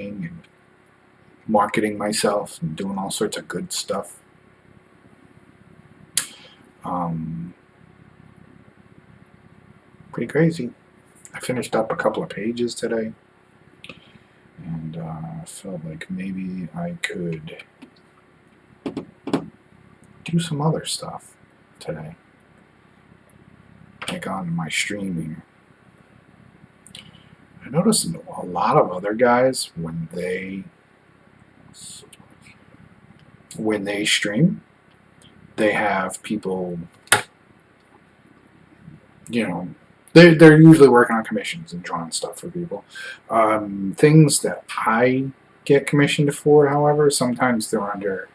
and marketing myself and doing all sorts of good stuff. Pretty crazy. I finished up a couple of pages today, and I felt like maybe I could do some other stuff today, like on my stream here. I noticed a lot of other guys when they stream, they have people, you know, they're usually working on commissions and drawing stuff for people. Things that I get commissioned for, however, sometimes they're under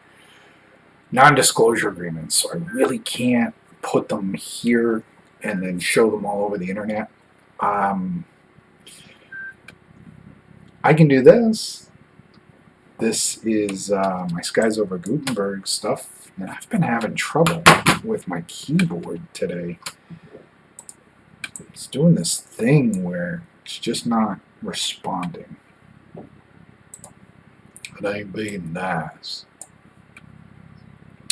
non-disclosure agreements, so I really can't put them here and then show them all over the internet. I can do this. This is my Skies Over Gutenberg stuff, and I've been having trouble with my keyboard today. It's doing this thing where it's just not responding. It ain't being nice.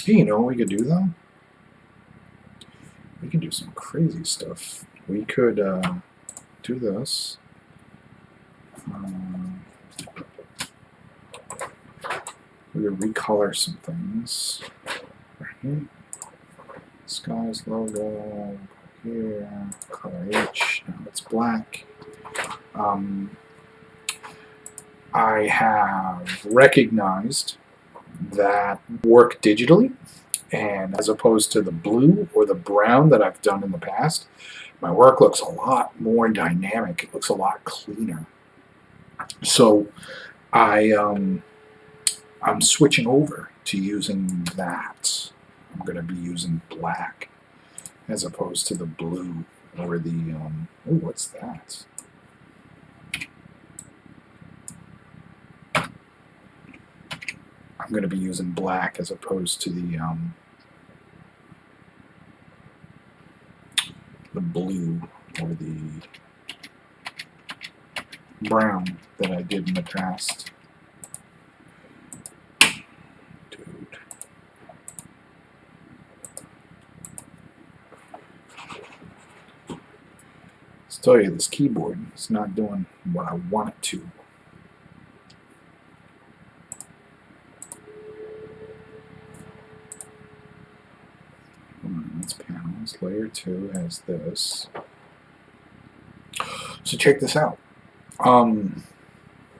Hey, you know what we could do though? We can do some crazy stuff. We could do this. We would recolor some things. Right here. Skies logo. Here. Color H. Now it's black. I have recognized that work digitally, and as opposed to the blue or the brown that I've done in the past, my work looks a lot more dynamic. It looks a lot cleaner. So I'm switching over to using that. I'm going to be using black as opposed to the blue or the oh, what's that? I'm going to be using black as opposed to the blue or the brown that I did in the past. Dude. Let's tell you, this keyboard is not doing what I want it to. That's panels. Layer 2 has this. So check this out.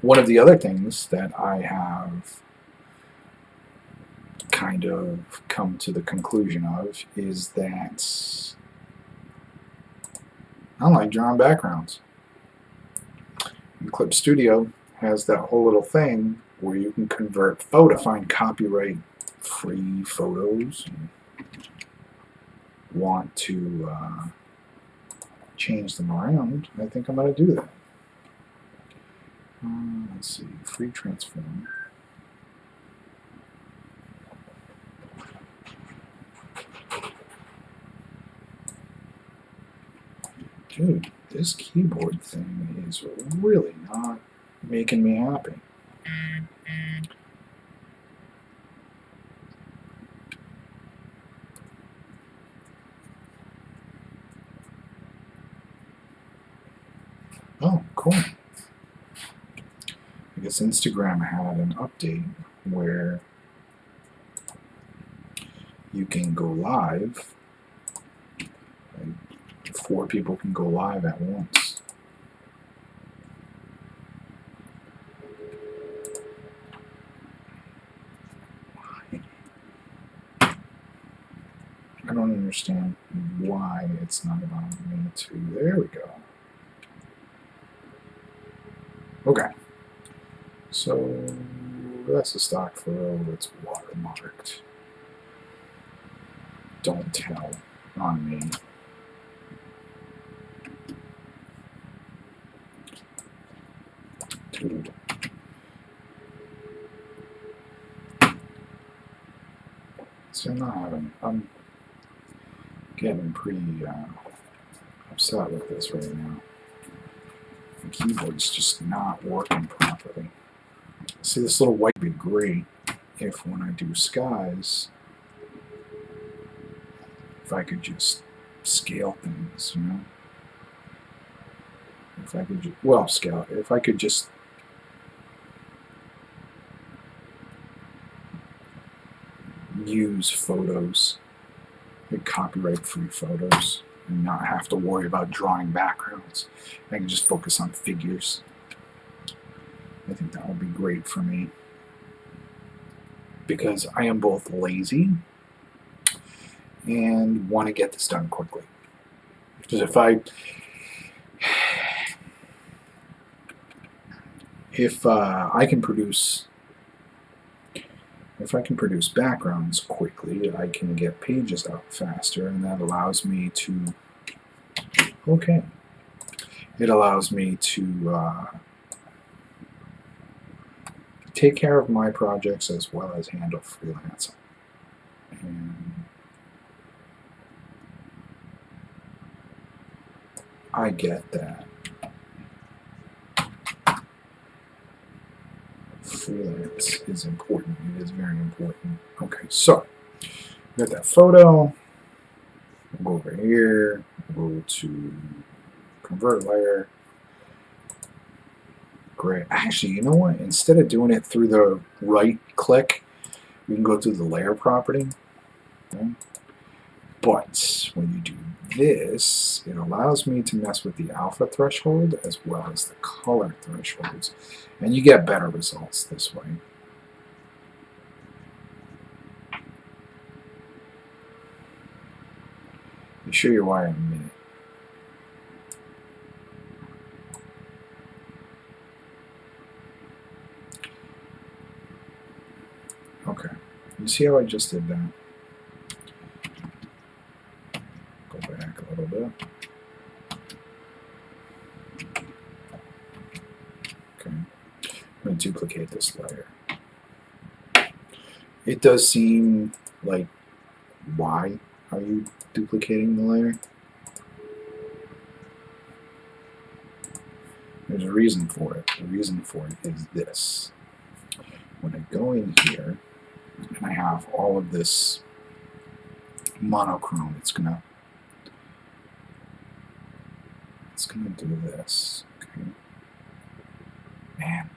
One of the other things that I have kind of come to the conclusion of is that I like drawing backgrounds. And Clip Studio has that whole little thing where you can convert photo, find copyright-free photos, and want to change them around. I think I'm going to do that. Let's see, free transform. Dude, this keyboard thing is really not making me happy. Oh, cool. I guess Instagram had an update where you can go live. Like 4 people can go live at once. Why? I don't understand why it's not allowing me to. There we go. Okay, so that's a stock photo. It's watermarked. Don't tell on me. Dude. So I'm getting pretty upset with this right now. The keyboard's just not working properly. See, this little white would be great if when I do skies, if I could just scale things, you know? If I could, well, scale it. If I could just use photos, like copyright-free photos, and not have to worry about drawing backgrounds. I can just focus on figures. I think that would be great for me, because I am both lazy and want to get this done quickly. Because if I can produce backgrounds quickly, I can get pages out faster, and that allows me to it allows me to take care of my projects as well as handle freelancing. And I get that freelance is important. It is very important. Okay, so we got that photo. We'll go over here. We'll go to convert layer. Great. Actually, you know what? Instead of doing it through the right click, we can go through the layer property. Okay? But when you do this, it allows me to mess with the alpha threshold as well as the color thresholds. And you get better results this way. I'll show you why in a minute. Okay, you see how I just did that? Go back a little bit. Okay, I'm going to duplicate this layer. It does seem like, why are you duplicating the layer? There's a reason for it. The reason for it is this. When I go in here, and I have all of this monochrome, it's gonna do this. Okay. Man.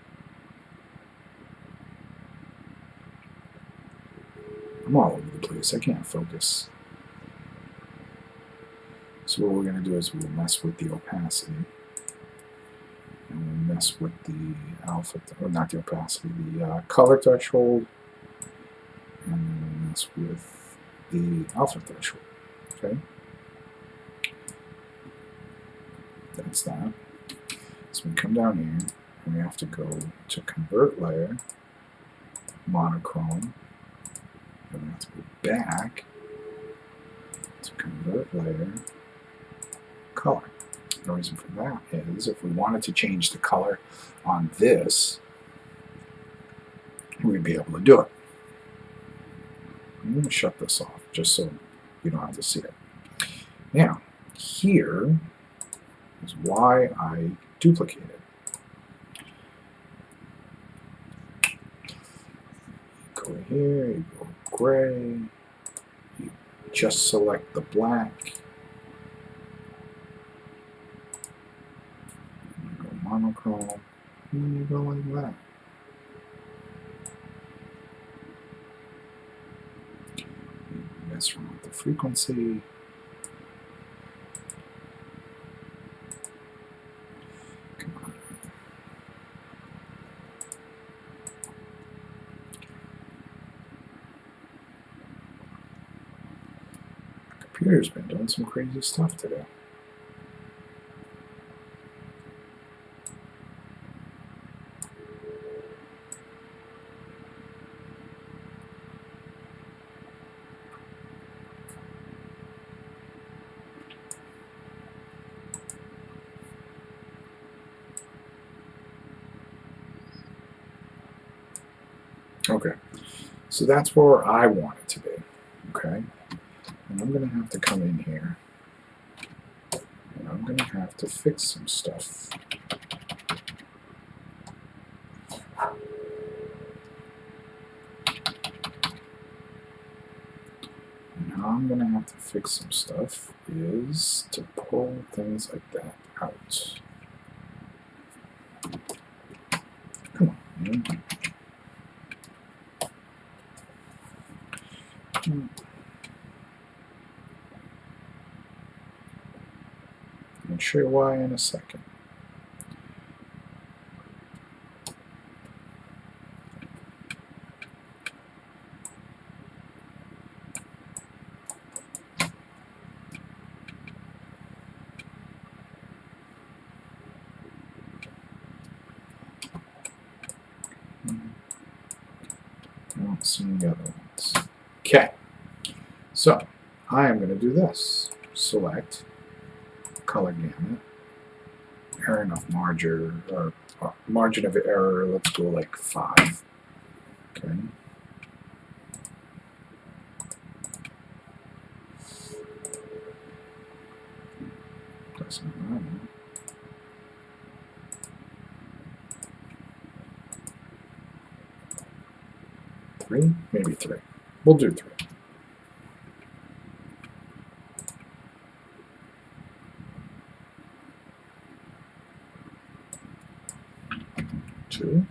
I'm all over the place. I can't focus. So what we're going to do is we'll mess with the opacity. And we'll mess with the alpha, or not the opacity, the color threshold. And then we'll mess with the alpha threshold. Okay? That's that. So we come down here, and we have to go to convert layer, monochrome. Then we have to go back to convert layer, color. The reason for that is if we wanted to change the color on this, we'd be able to do it. I'm going to shut this off just so you don't have to see it. Now, here is why I duplicated. Go here, you go gray, you just select the black, you go monochrome, and you go like that. You mess around with the frequency. Come on. Computer's been doing some crazy stuff today. Okay, so that's where I want it to be. Okay, and I'm going to have to come in here, and I'm going to have to fix some stuff. I'm going to have to fix some stuff is to pull things like that out. Come on, man. I'll show you why in a second. I don't see the other ones. Okay, so I am going to do this. Select color gamut, error enough margin or margin of error. Let's go like 5. Okay. That's not right. 3, maybe 3. We'll do 3. Two.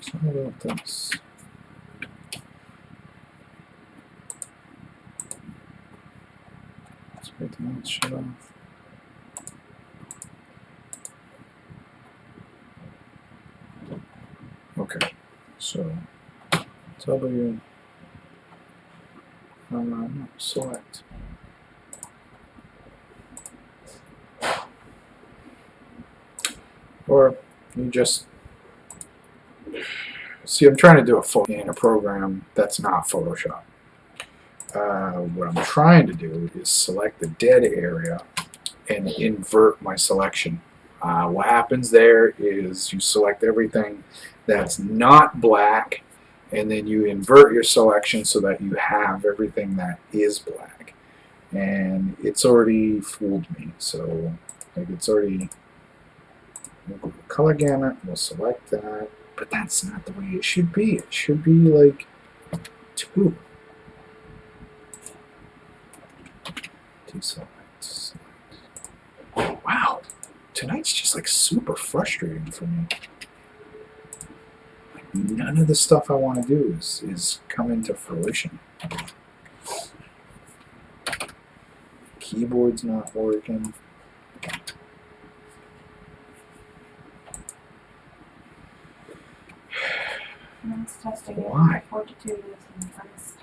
So how about this? Let's get the mouth shut off. Okay, so W, select. Or you just see, I'm trying to do a photo in a program that's not Photoshop. What I'm trying to do is select the dead area and invert my selection. What happens there is you select everything that's not black, and then you invert your selection so that you have everything that is black. And it's already fooled me, so like it's already, we'll go to color gamut, we'll select that, but that's not the way it should be. It should be like 2. Deselect. Wow, tonight's just like super frustrating for me. Like none of the stuff I want to do is come into fruition. Keyboard's not working. Why? Fortitude is an artist.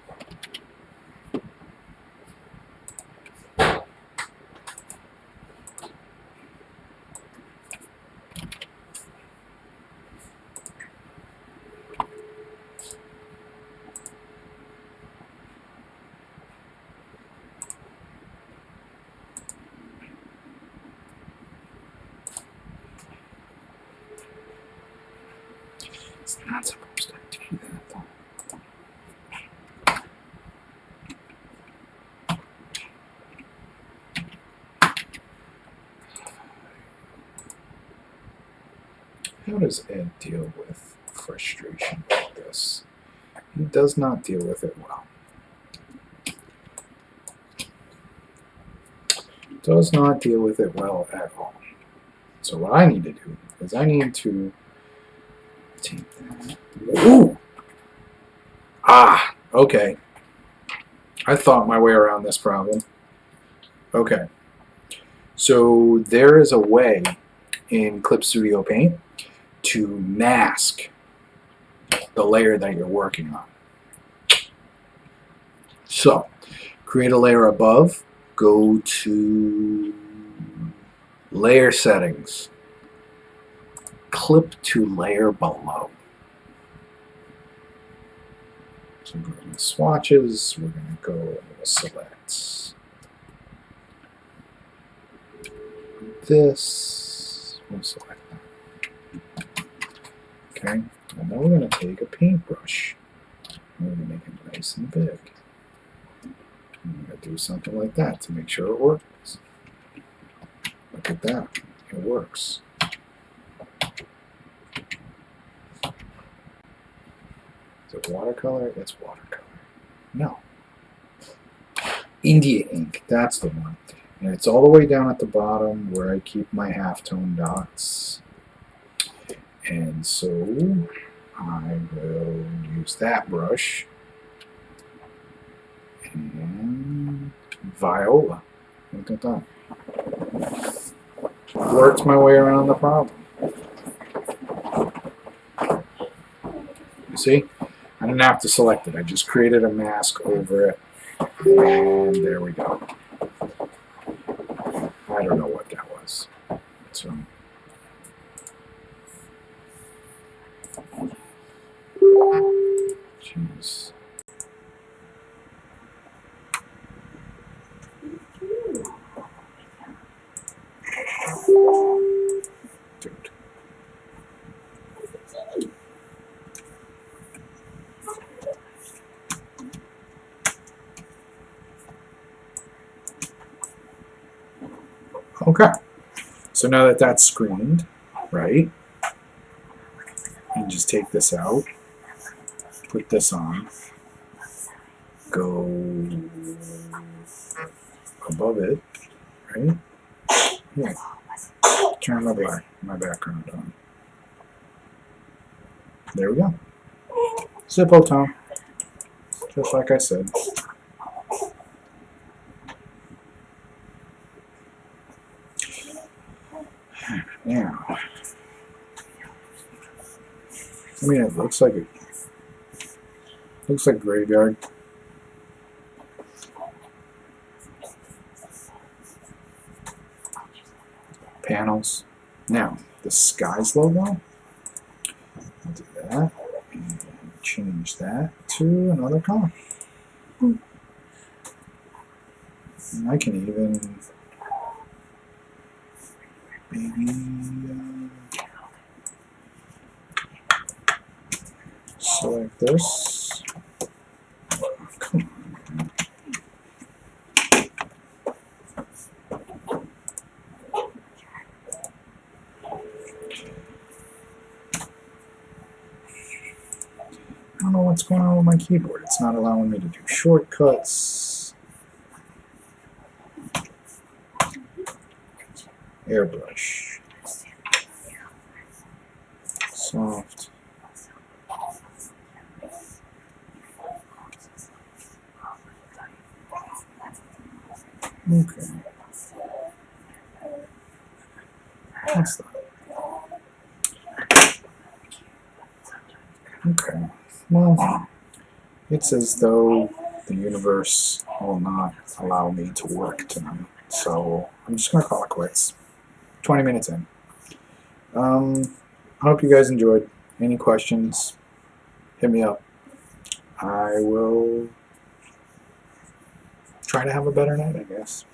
It's not supposed to do that though. How does Ed deal with frustration like this? He does not deal with it well. Does not deal with it well at all. So what I need to do is I need to take that. Ooh! Ah, okay. I thought my way around this problem. Okay. So there is a way in Clip Studio Paint to mask the layer that you're working on. So, create a layer above, go to Layer Settings, Clip to Layer Below. So go to the swatches, we're going to go select this, we'll select that. Okay, and then we're going to take a paintbrush. We're going to make it nice and big. I'm going to do something like that to make sure it works. Look at that. It works. Is it watercolor? It's watercolor. No. India ink. That's the one. And it's all the way down at the bottom where I keep my halftone dots. And so I will use that brush and viola. Look at that. Worked my way around the problem. You see? I didn't have to select it. I just created a mask over it. And there we go. I don't know what that was. So, jeez. Dude. Okay. So now that that's screened, right? You just take this out, put this on, go above it, right? Yeah. Turn my background on. There we go. Zippo tone. Just like I said. Now, I mean, it looks like graveyard. Panels. Now, the skies logo. I'll do that and change that to another color. And I can even maybe select this. Come on. I don't know what's going on with my keyboard. It's not allowing me to do shortcuts. Airbrush. Soft. Okay. What's that? Okay. Well, it's as though the universe will not allow me to work tonight. So I'm just going to call it quits. 20 minutes in. I hope you guys enjoyed. Any questions, hit me up. I will try to have a better night, I guess.